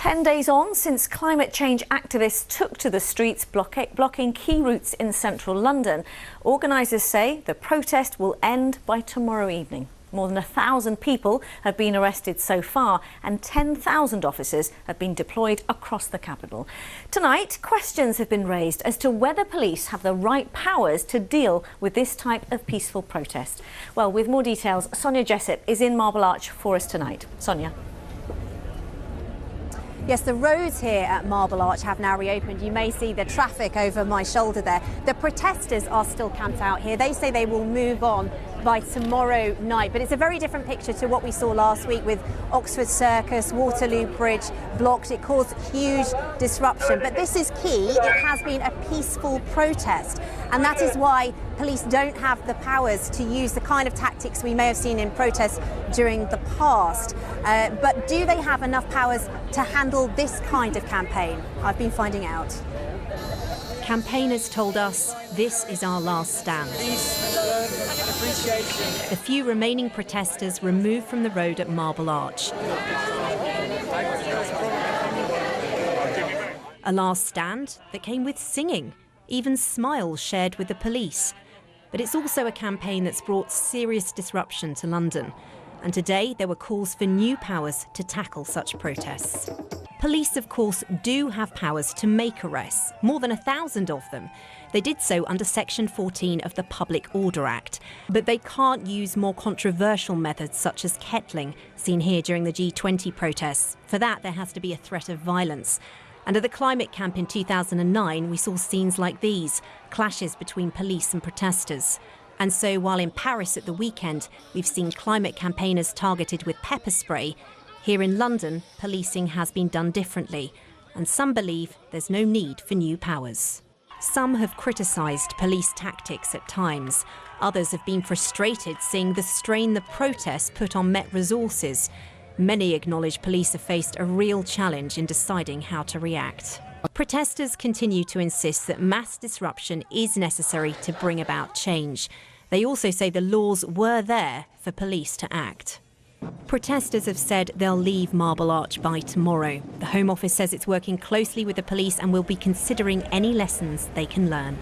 10 days on since climate change activists took to the streets blocking key routes in central London, organisers say the protest will end by tomorrow evening. More than 1,000 people have been arrested so far and 10,000 officers have been deployed across the capital. Tonight, questions have been raised as to whether police have the right powers to deal with this type of peaceful protest. Well, with more details, Sonia Jessup is in Marble Arch for us tonight. Sonia. Yes, the roads here at Marble Arch have now reopened. You may see the traffic over my shoulder there. The protesters are still camped out here. They say they will move on by tomorrow night, but it's a very different picture to what we saw last week with Oxford Circus, Waterloo Bridge blocked. It caused huge disruption, but this is key. It has been a peaceful protest, and that is why police don't have the powers to use the kind of tactics we may have seen in protests during the past. But do they have enough powers to handle this kind of campaign? I've been finding out. Campaigners told us this is our last stand. The few remaining protesters removed from the road at Marble Arch. A last stand that came with singing, even smiles shared with the police. But it's also a campaign that's brought serious disruption to London. And today there were calls for new powers to tackle such protests. Police, of course, do have powers to make arrests, more than 1,000 of them. They did so under Section 14 of the Public Order Act. But they can't use more controversial methods such as kettling, seen here during the G20 protests. For that, there has to be a threat of violence. And at the climate camp in 2009, we saw scenes like these, clashes between police and protesters. And so while in Paris at the weekend, we've seen climate campaigners targeted with pepper spray, here in London, policing has been done differently, and some believe there's no need for new powers. Some have criticised police tactics at times. Others have been frustrated seeing the strain the protests put on Met resources. Many acknowledge police have faced a real challenge in deciding how to react. Protesters continue to insist that mass disruption is necessary to bring about change. They also say the laws were there for police to act. Protesters have said they'll leave Marble Arch by tomorrow. The Home Office says it's working closely with the police and will be considering any lessons they can learn.